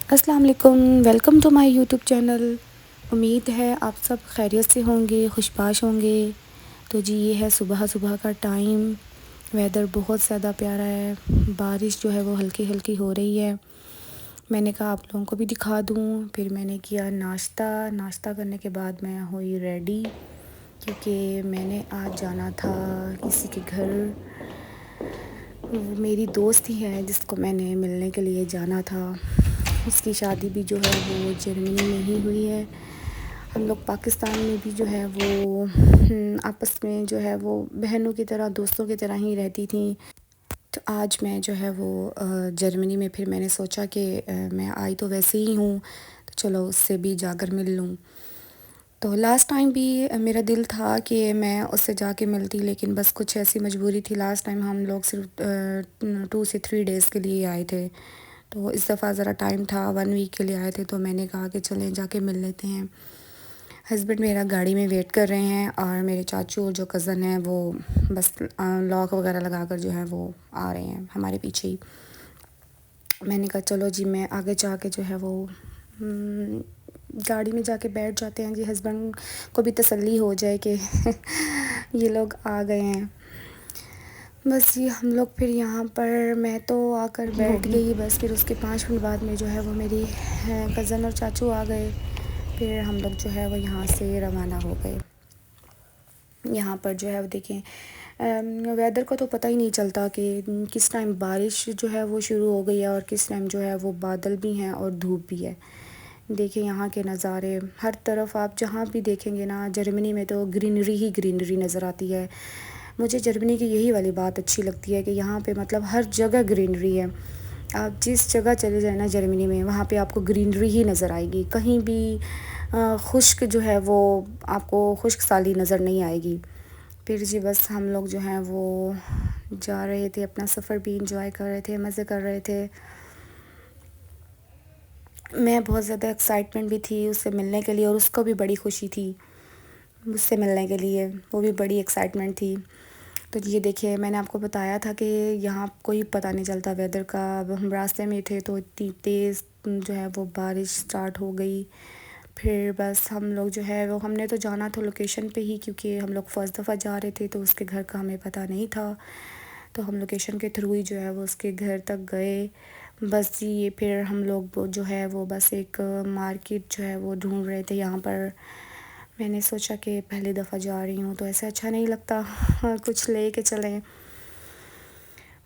السلام علیکم، welcome to my YouTube channel. امید ہے آپ سب خیریت سے ہوں گے، خوش باش ہوں گے۔ تو جی یہ ہے صبح صبح کا ٹائم، ویدر بہت زیادہ پیارا ہے، بارش جو ہے وہ ہلکی ہلکی ہو رہی ہے۔ میں نے کہا آپ لوگوں کو بھی دکھا دوں، پھر میں نے کیا ناشتہ کرنے کے بعد میں ہوئی ریڈی، کیونکہ میں نے آج جانا تھا کسی کے گھر۔ وہ میری دوست ہی ہے جس کو میں نے ملنے کے لیے جانا تھا۔ اس کی شادی بھی جو ہے وہ جرمنی میں ہی ہوئی ہے۔ ہم لوگ پاکستان میں بھی جو ہے وہ آپس میں جو ہے وہ بہنوں کی طرح، دوستوں کی طرح ہی رہتی تھیں۔ تو آج میں جو ہے وہ جرمنی میں، پھر میں نے سوچا کہ میں آئی تو ویسے ہی ہوں، تو چلو اس سے بھی جا کر مل لوں۔ تو لاسٹ ٹائم بھی میرا دل تھا کہ میں اس سے جا کے ملتی، لیکن بس کچھ ایسی مجبوری تھی۔ لاسٹ ٹائم ہم لوگ صرف 2 سے 3 ڈیز کے لیے آئے تھے، تو اس دفعہ ذرا ٹائم تھا، 1 ویک کے لیے آئے تھے، تو میں نے کہا کہ چلیں جا کے مل لیتے ہیں۔ ہسبینڈ میرا گاڑی میں ویٹ کر رہے ہیں، اور میرے چاچو جو کزن ہیں وہ بس لاک وغیرہ لگا کر جو ہے وہ آ رہے ہیں ہمارے پیچھے ہی۔ میں نے کہا چلو جی میں آگے جا کے جو ہے وہ گاڑی میں جا کے بیٹھ جاتے ہیں، جی ہسبینڈ کو بھی تسلی ہو جائے کہ یہ لوگ آ گئے ہیں۔ بس یہ ہم لوگ پھر یہاں پر، میں تو آ کر بیٹھ گئی، بس پھر اس کے 5 منٹ بعد میں جو ہے وہ میری کزن اور چاچو آ گئے، پھر ہم لوگ جو ہے وہ یہاں سے روانہ ہو گئے۔ یہاں پر جو ہے وہ دیکھیں ویدر کا تو پتہ ہی نہیں چلتا کہ کس ٹائم بارش جو ہے وہ شروع ہو گئی ہے، اور کس ٹائم جو ہے وہ بادل بھی ہیں اور دھوپ بھی ہے۔ دیکھیں یہاں کے نظارے، ہر طرف آپ جہاں بھی دیکھیں گے نا، جرمنی میں تو گرینری ہی گرینری نظر آتی ہے۔ مجھے جرمنی کی یہی والی بات اچھی لگتی ہے کہ یہاں پہ مطلب ہر جگہ گرینری ہے۔ آپ جس جگہ چلے جائیں نا جرمنی میں، وہاں پہ آپ کو گرینری ہی نظر آئے گی، کہیں بھی خشک جو ہے وہ آپ کو خشک سالی نظر نہیں آئے گی۔ پھر جی بس ہم لوگ جو ہیں وہ جا رہے تھے، اپنا سفر بھی انجوائے کر رہے تھے، مزے کر رہے تھے۔ میں بہت زیادہ ایکسائٹمنٹ بھی تھی اس سے ملنے کے لیے، اور اس کو بھی بڑی خوشی تھی مجھ سے ملنے کے لیے، وہ بھی بڑی ایکسائٹمنٹ تھی۔ تو یہ دیکھیے میں نے آپ کو بتایا تھا کہ یہاں کوئی پتہ نہیں چلتا ویدر کا۔ اب ہم راستے میں تھے تو اتنی تیز جو ہے وہ بارش سٹارٹ ہو گئی۔ پھر بس ہم لوگ جو ہے وہ، ہم نے تو جانا تھا لوکیشن پہ ہی، کیونکہ ہم لوگ فرسٹ دفعہ جا رہے تھے تو اس کے گھر کا ہمیں پتہ نہیں تھا، تو ہم لوکیشن کے تھرو ہی جو ہے وہ اس کے گھر تک گئے۔ بس یہ پھر ہم لوگ جو ہے وہ بس ایک مارکیٹ جو ہے وہ ڈھونڈ رہے تھے یہاں پر۔ میں نے سوچا کہ پہلی دفعہ جا رہی ہوں تو ایسے اچھا نہیں لگتا، کچھ لے کے چلیں۔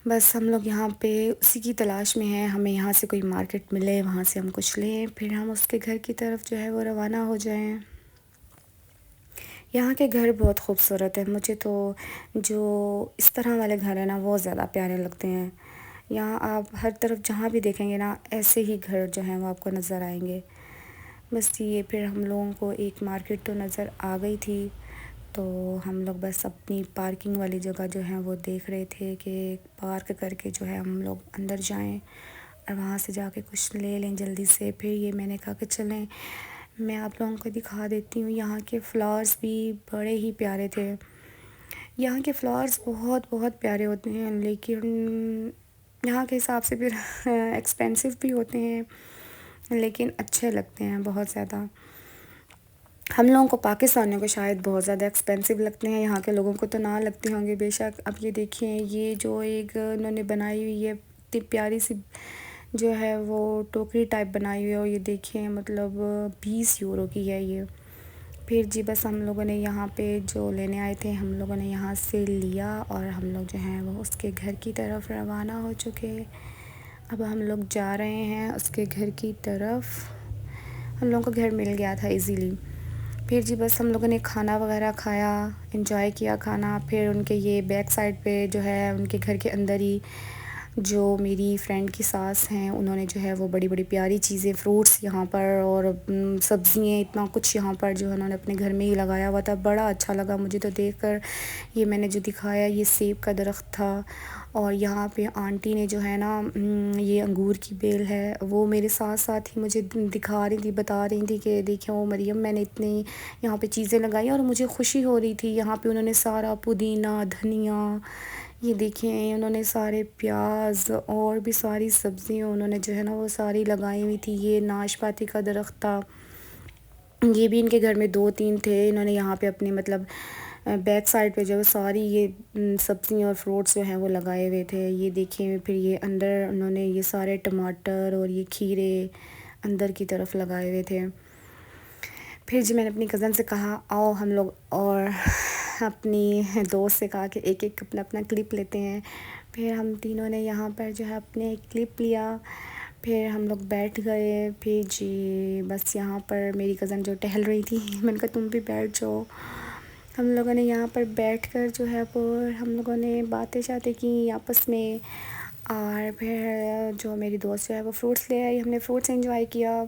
بس ہم لوگ یہاں پہ اسی کی تلاش میں ہیں، ہمیں یہاں سے کوئی مارکیٹ ملے، وہاں سے ہم کچھ لیں، پھر ہم اس کے گھر کی طرف جو ہے وہ روانہ ہو جائیں۔ یہاں کے گھر بہت خوبصورت ہیں، مجھے تو جو اس طرح والے گھر ہیں نا وہ زیادہ پیارے لگتے ہیں۔ یہاں آپ ہر طرف جہاں بھی دیکھیں گے نا، ایسے ہی گھر جو ہیں وہ آپ کو نظر آئیں گے۔ بس یہ پھر ہم لوگوں کو ایک مارکیٹ تو نظر آ گئی تھی، تو ہم لوگ بس اپنی پارکنگ والی جگہ جو ہے وہ دیکھ رہے تھے کہ پارک کر کے جو ہے ہم لوگ اندر جائیں، اور وہاں سے جا کے کچھ لے لیں جلدی سے۔ پھر یہ میں نے کہا کہ چلیں میں آپ لوگوں کو دکھا دیتی ہوں، یہاں کے فلاورز بھی بڑے ہی پیارے تھے۔ یہاں کے فلاورز بہت بہت پیارے ہوتے ہیں، لیکن یہاں کے حساب سے پھر ایکسپینسو بھی ہوتے ہیں، لیکن اچھے لگتے ہیں بہت زیادہ۔ ہم لوگوں کو پاکستانیوں کو شاید بہت زیادہ ایکسپینسو لگتے ہیں، یہاں کے لوگوں کو تو نہ لگتے ہوں گے بے شک۔ اب یہ دیکھیں، یہ جو ایک انہوں نے بنائی ہوئی ہے اتنی پیاری سی جو ہے وہ ٹوکری ٹائپ بنائی ہوئی ہے، اور یہ دیکھیں مطلب 20 یورو کی ہے یہ۔ پھر جی بس ہم لوگوں نے یہاں پہ جو لینے آئے تھے ہم لوگوں نے یہاں سے لیا، اور ہم لوگ جو ہیں وہ اس کے گھر کی طرف روانہ ہو چکے۔ اب ہم لوگ جا رہے ہیں اس کے گھر کی طرف۔ ہم لوگوں کو گھر مل گیا تھا ایزیلی۔ پھر جی بس ہم لوگوں نے کھانا وغیرہ کھایا، انجوائے کیا کھانا۔ پھر ان کے یہ بیک سائڈ پہ جو ہے ان کے گھر کے اندر ہی جو میری فرینڈ کی ساس ہیں، انہوں نے جو ہے وہ بڑی بڑی پیاری چیزیں، فروٹس یہاں پر اور سبزیاں، اتنا کچھ یہاں پر جو انہوں نے اپنے گھر میں ہی لگایا ہوا تھا۔ بڑا اچھا لگا مجھے تو دیکھ کر۔ یہ میں نے جو دکھایا یہ سیب کا درخت تھا، اور یہاں پہ آنٹی نے جو ہے نا یہ انگور کی بیل ہے، وہ میرے ساتھ ساتھ ہی مجھے دکھا رہی تھی، بتا رہی تھی کہ دیکھیں وہ مریم میں نے اتنی یہاں پہ چیزیں لگائی، اور مجھے خوشی ہو رہی تھی۔ یہاں پہ انہوں نے سارا پودینہ، دھنیا، یہ دیکھیں انہوں نے سارے پیاز اور بھی ساری سبزیاں انہوں نے جو ہے نا وہ ساری لگائی ہوئی تھی. یہ ناشپاتی کا درخت تھا، یہ بھی ان کے گھر میں 2-3 تھے. انہوں نے یہاں پہ اپنی مطلب بیک سائڈ پہ جو ہے ساری یہ سبزیاں اور فروٹس جو ہیں وہ لگائے ہوئے تھے. یہ دیکھیں پھر یہ اندر انہوں نے یہ سارے ٹماٹر اور یہ کھیرے اندر کی طرف لگائے ہوئے تھے. پھر جی میں نے اپنی کزن سے کہا آؤ ہم لوگ اور اپنی دوست سے کہا کہ ایک ایک اپنا اپنا کلپ لیتے ہیں. پھر ہم تینوں نے یہاں پر جو ہے اپنے ایک کلپ لیا. پھر ہم لوگ بیٹھ گئے. پھر جی بس یہاں پر میری کزن جو ٹہل رہی تھی میں نے کہا تم بھی بیٹھ جاؤ. ہم لوگوں نے یہاں پر بیٹھ کر جو ہے وہ ہم لوگوں نے باتیں شاتیں کی آپس میں. اور پھر جو میری دوست جو ہے وہ فروٹس لے آئی، ہم نے فروٹس انجوائے کیا.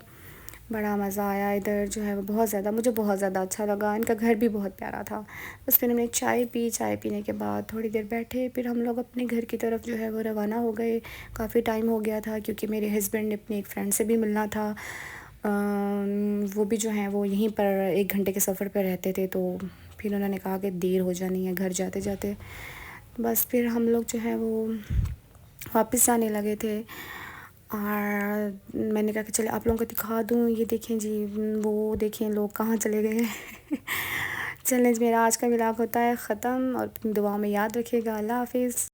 بڑا مزہ آیا ادھر جو ہے وہ بہت زیادہ، مجھے بہت زیادہ اچھا لگا. ان کا گھر بھی بہت پیارا تھا. بس پھر ہم نے چائے پی، چائے پینے کے بعد تھوڑی دیر بیٹھے. پھر ہم لوگ اپنے گھر کی طرف جو ہے وہ روانہ ہو گئے. کافی ٹائم ہو گیا تھا کیونکہ میرے ہسبینڈ نے اپنی ایک فرینڈ سے بھی ملنا تھا. وہ بھی جو ہیں وہ یہیں پر 1 گھنٹے کے سفر پہ رہتے تھے، تو پھر انہوں نے کہا کہ دیر ہو جانی ہے گھر جاتے جاتے. بس پھر ہم لوگ جو ہے وہ واپس آنے لگے تھے. اور میں نے کہا کہ چلے آپ لوگوں کو دکھا دوں. یہ دیکھیں جی وہ دیکھیں لوگ کہاں چلے گئے ہیں. چلیں میرا آج کا ولاگ ہوتا ہے ختم، اور دعا میں یاد رکھیے گا. اللہ حافظ.